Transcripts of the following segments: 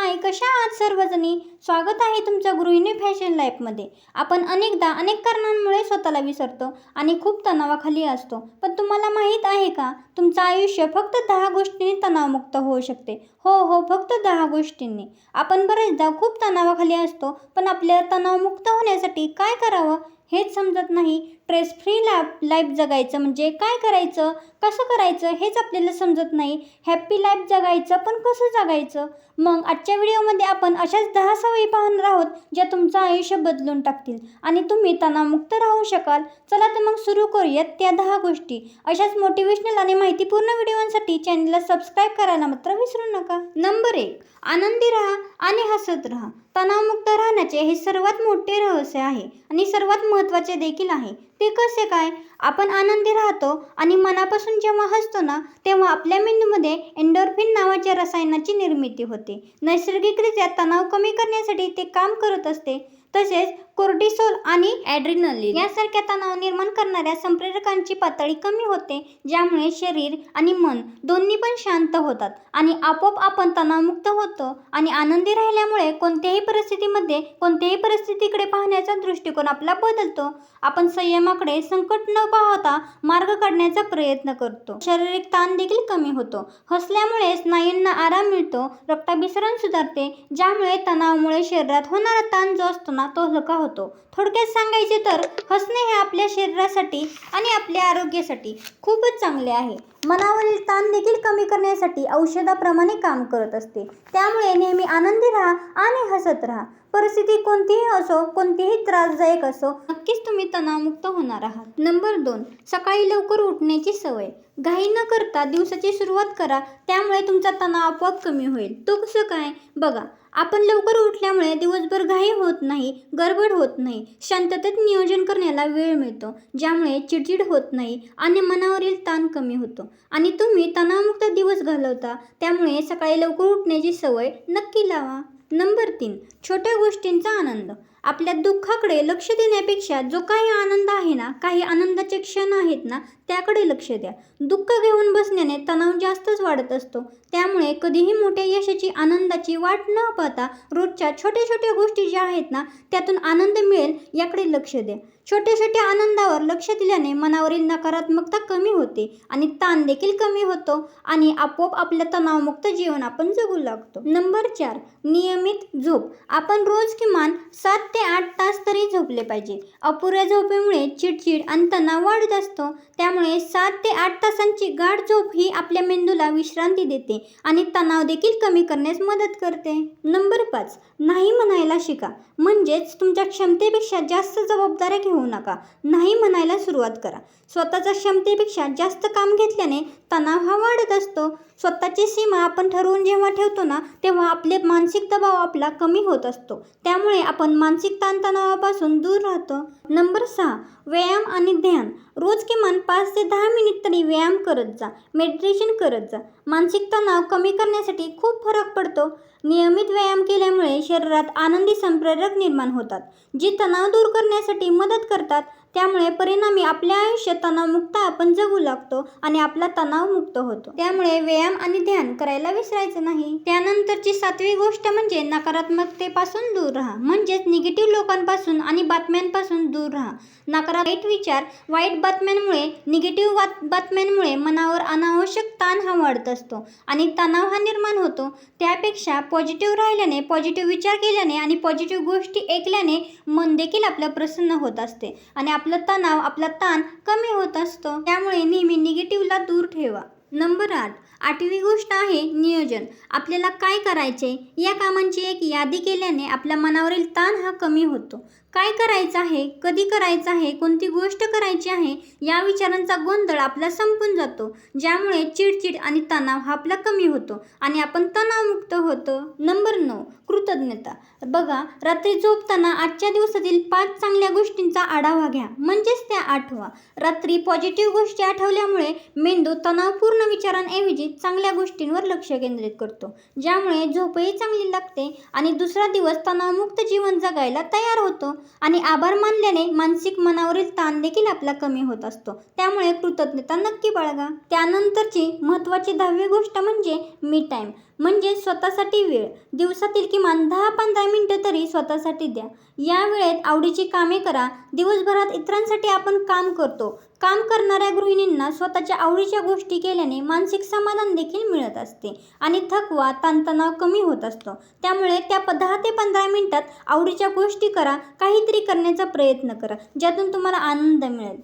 हाय, कशा आहात सर्वजणी? स्वागत आहे तुमचं गृहिणी फॅशन लाईफमध्ये. आपण अनेकदा अनेक कारणांमुळे स्वतःला विसरतो आणि खूप तणावाखाली असतो. पण तुम्हाला माहीत आहे का, तुमचं आयुष्य फक्त 10 गोष्टींनी तणावमुक्त होऊ शकते. हो, फक्त 10 गोष्टींनी. आपण बरेचदा खूप तणावाखाली असतो, पण आपल्याला तणावमुक्त होण्यासाठी काय करावं हेच समजत नाही. स्ट्रेस फ्री लाईफ जगायचं म्हणजे काय करायचं, कसं करायचं हेच आपल्याला समजत नाही. हॅप्पी लाईफ जगायचं, पण कसं जगायचं? मग आजच्या व्हिडिओमध्ये आपण अशाच 10 सवयी पाहणार आहोत, ज्या तुमचं आयुष्य बदलून टाकतील आणि तुम्ही तणावमुक्त राहू शकाल. चला तर मग सुरू करूयात त्या 10 गोष्टी. अशाच मोटिवेशनल आणि माहितीपूर्ण व्हिडिओसाठी चॅनलला सबस्क्राईब करायला मात्र विसरू नका. नंबर 1, आनंदी राहा आणि हसत राहा. तणावमुक्त राहण्याचे हे सर्वात मोठे रहस्य आहे आणि सर्वात महत्त्वाचे देखील आहे. ते कसे काय? आपण आनंदी राहतो आणि मनापासून जेव्हा हसतो ना, तेव्हा आपल्या मेंदूमध्ये एंडोर्फिन नावाच्या रसायनाची निर्मिती होते. नैसर्गिकरित्या तणाव कमी करण्यासाठी ते काम करत असते. तसेच कोर्टिसोल आणि ॲड्रिनलिन यासारख्या तणाव निर्माण करणाऱ्या संप्रेरकांची पातळी कमी होते, ज्यामुळे शरीर आणि मन दोन्ही पण शांत होतात आणि आपोआप आपण तणावमुक्त होतो. आणि आनंदी राहिल्यामुळे कोणत्याही परिस्थितीमध्ये कोणत्याही परिस्थितीकडे पाहण्याचा दृष्टिकोन आपला बदलतो. आपण संयमाकडे संकट न पाहता मार्ग काढण्याचा प्रयत्न करतो. शारीरिक ताण देखील कमी होतो. हसल्यामुळे स्नायूंना आराम मिळतो, रक्ताभिसरण सुधारते, ज्यामुळे तणावामुळे शरीरात होणारा ताण जो असतो ना, तो हलका होतो. थोडक्यात सांगायचे तर हसणे हे आपल्या शरीरासाठी आणि आपल्या आरोग्यासाठी खूपच चांगले आहे. मनावरील ताण देखील कमी करण्यासाठी औषधाप्रमाणे काम करत असते. त्यामुळे नेहमी आनंदी राहा आणि हसत राहा. परिस्थिती कोणतीही असो, कोणतीही त्रासदायक असो, नक्कीच तुम्ही तणावमुक्त होणार आहात. नंबर 2, सकाळी लवकर उठण्याची सवय. घाई न करता दिवसाची सुरुवात करा, त्यामुळे तुमचा तणाव आपोआप कमी होईल. तो कसं काय? बघा, आपण लवकर उठल्यामुळे दिवसभर घाई होत नाही, गडबड होत नाही, शांततेत नियोजन करण्याला वेळ मिळतो, ज्यामुळे चिडचिड होत नाही आणि मनावरील ताण कमी होतो आणि तुम्ही तणावमुक्त दिवस घालवता. त्यामुळे सकाळी लवकर उठण्याची सवय नक्की लावा. नंबर 3, छोट्या गोष्टींचा आनंद. आपल्या दुःखाकडे लक्ष देण्यापेक्षा जो काही आनंद आहे ना, काही आनंदाचे क्षण आहेत ना, त्याकडे लक्ष द्या. दुःख घेऊन बसण्याने तणाव जास्तच वाढत असतो. त्यामुळे कधीही मोठ्या यशाची, आनंदाची वाट न पाहता रोजच्या छोट्या छोट्या गोष्टी ज्या आहेत ना, त्यातून आनंद मिळेल याकडे लक्ष द्या. छोट्या छोट्या आनंदावर लक्ष दिल्याने मनावरील नकारात्मकता कमी होते आणि ताण देखील कमी होतो आणि आपोआप आपल्या तणावमुक्त जीवन आपण जगू लागतो. नंबर 4, नियमित झोप. आपण रोज किमान 7 ते 8 तास तरी झोपले पाहिजे. अपुऱ्या झोपेमुळे चिडचिड आणि तणाव वाढत असतो. त्यामुळे 7 ते 8 तासांची गाढ झोप ही आपल्या मेंदूला विश्रांती देते आणि तणाव देखील कमी करण्यास मदत करते. नंबर 5, नाही म्हणायला शिका. म्हणजेच तुमच्या क्षमतेपेक्षा जास्त जबाबदाऱ्या घेऊ नका. नाही म्हणायला सुरुवात करा. स्वतःच्या क्षमतेपेक्षा जास्त काम घेतल्याने तणाव हा वाढत असतो. स्वतःची सीमा आपण ठरवून जेव्हा ठेवतो ना, तेव्हा आपले मानसिक दबाव आपला कमी होत असतो. त्यामुळे आपण मानसिक ताणतणावापासून दूर राहतो. नंबर 6, व्यायाम आणि ध्यान. रोज किमान 5 ते 10 मिनिट तरी व्यायाम करत जा, मेडिटेशन करत जा. मानसिक तणाव कमी करण्यासाठी खूप फरक पडतो. नियमित व्यायाम केल्यामुळे शरीरात आनंदी संप्रेरक निर्माण होतात, जी तणाव दूर करण्यासाठी मदत करतात. त्यामुळे परिणामी आपल्या आयुष्यात तणावमुक्त आपण जगू लागतो आणि आपला तणाव मुक्त होतो. त्यामुळे व्यायाम आणि ध्यान करायला विसरायचं नाही. त्यानंतरची 7वी गोष्ट म्हणजे नकारात्मकतेपासून दूर राहा. म्हणजेच निगेटिव्ह लोकांपासून आणि बातम्यांपासून दूर राहा. वाईट विचार, वाईट बातम्यांमुळे, निगेटिव्ह बातम्यांमुळे मनावर अनावश्यक ताण हा वाढत असतो आणि तणाव हा निर्माण होतो. त्यापेक्षा पॉझिटिव्ह राहिल्याने, पॉझिटिव्ह विचार केल्याने आणि पॉझिटिव्ह गोष्टी ऐकल्याने मन देखील आपलं प्रसन्न होत असते आणि आपला तणाव, आपला ताण कमी होत असतो. त्यामुळे नेहमी निगेटिव्हला दूर ठेवा. नंबर 8, 8वी गोष्ट आहे नियोजन. आपल्याला काय करायचे या कामांची एक यादी केल्याने आपल्या मनावरील ताण हा कमी होतो. काय करायचं आहे, कधी करायचं आहे, कोणती गोष्ट करायची आहे या विचारांचा गोंधळ आपला संपून जातो, ज्यामुळे चिडचिड आणि तणाव हा आपला कमी होतो आणि आपण तणावमुक्त होतो. नंबर 9, कृतज्ञता. बघा, रात्री झोपताना आजच्या दिवसातील 5 चांगल्या गोष्टींचा आढावा घ्या, म्हणजेच त्या आठवा. रात्री पॉझिटिव्ह गोष्टी आठवल्यामुळे मेंदू तणावपूर्ण विचारांऐवजी चांगल्या गोष्टींवर लक्ष केंद्रित करतो, ज्यामुळे झोपही चांगली लागते आणि दुसरा दिवस तणावमुक्त जीवन जगायला तयार होतो. आणि आभार मानल्याने मानसिक मनावरील ताण देखील आपला कमी होत असतो. त्यामुळे कृतज्ञता नक्की बाळगा. त्यानंतरची महत्त्वाची 10वी गोष्ट म्हणजे मी टाईम. म्हणजे स्वतःसाठी वेळ दिवसातील किमान 10-15 मिनिटं तरी स्वतःसाठी द्या. या वेळेत आवडीची कामे करा. दिवसभरात इतरांसाठी आपण काम करतो. काम करणाऱ्या गृहिणींना स्वतःच्या आवडीच्या गोष्टी केल्याने मानसिक समाधान देखील मिळत असते आणि थकवा, ताणतणाव कमी होत असतो. त्यामुळे त्या 10 ते 15 मिनिटात आवडीच्या गोष्टी करा. काहीतरी करण्याचा प्रयत्न करा ज्यातून तुम्हाला आनंद मिळेल.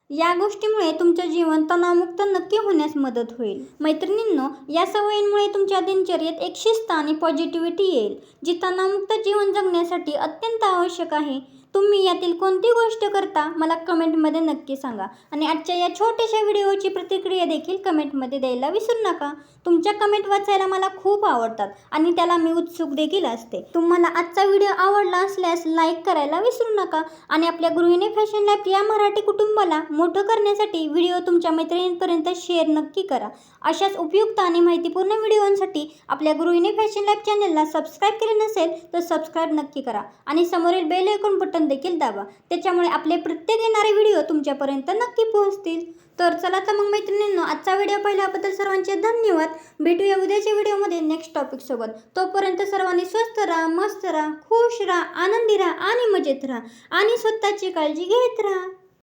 या गोष्टीमुळे तुमचं जीवन तणावमुक्त नक्की होण्यास मदत होईल. मैत्रिणींनो, या सवयींमुळे तुमच्या दिनचर्येत एक शिस्त आणि पॉझिटिव्हिटी येईल, जी तणावमुक्त जीवन जगण्यासाठी अत्यंत आवश्यक आहे. तुम्ही यातील कोणती गोष्ट करता मला कमेंटमध्ये नक्की सांगा आणि आजच्या या छोट्याशा व्हिडिओची प्रतिक्रिया देखील कमेंटमध्ये द्यायला विसरू नका. तुमच्या कमेंट वाचायला मला खूप आवडतात आणि त्याला मी उत्सुक देखील असते. तुम्हाला आजचा व्हिडिओ आवडला असल्यास लाईक करायला विसरू नका आणि आपल्या गृहिणी फॅशन लॅब या मराठी कुटुंबाला मोठं करण्यासाठी व्हिडिओ तुमच्या मैत्रिणींपर्यंत शेअर नक्की करा. अशाच उपयुक्त आणि माहितीपूर्ण व्हिडिओंसाठी आपल्या गृहिणी फॅशन लॅब चॅनलला सबस्क्राईब केले नसेल तर सबस्क्राईब नक्की करा आणि समोरील बेल आयकॉन बटन देखील दाबा. त्याच्यामुळे आपले प्रत्येक येणारे व्हिडिओ तुमच्यापर्यंत नक्की पोहोचतील. तर चला तर मग मैत्रिणींनो, आजचा व्हिडिओ पाहिल्याबद्दल सर्वांचे धन्यवाद. भेटूया उद्याच्या व्हिडिओमध्ये नेक्स्ट टॉपिक सोबत. तोपर्यंत सर्वांनी स्वस्त राहा, मस्त राहा, खुश राहा, आनंदी राहा आणि मजेत राहा आणि स्वतःची काळजी घेत राहा.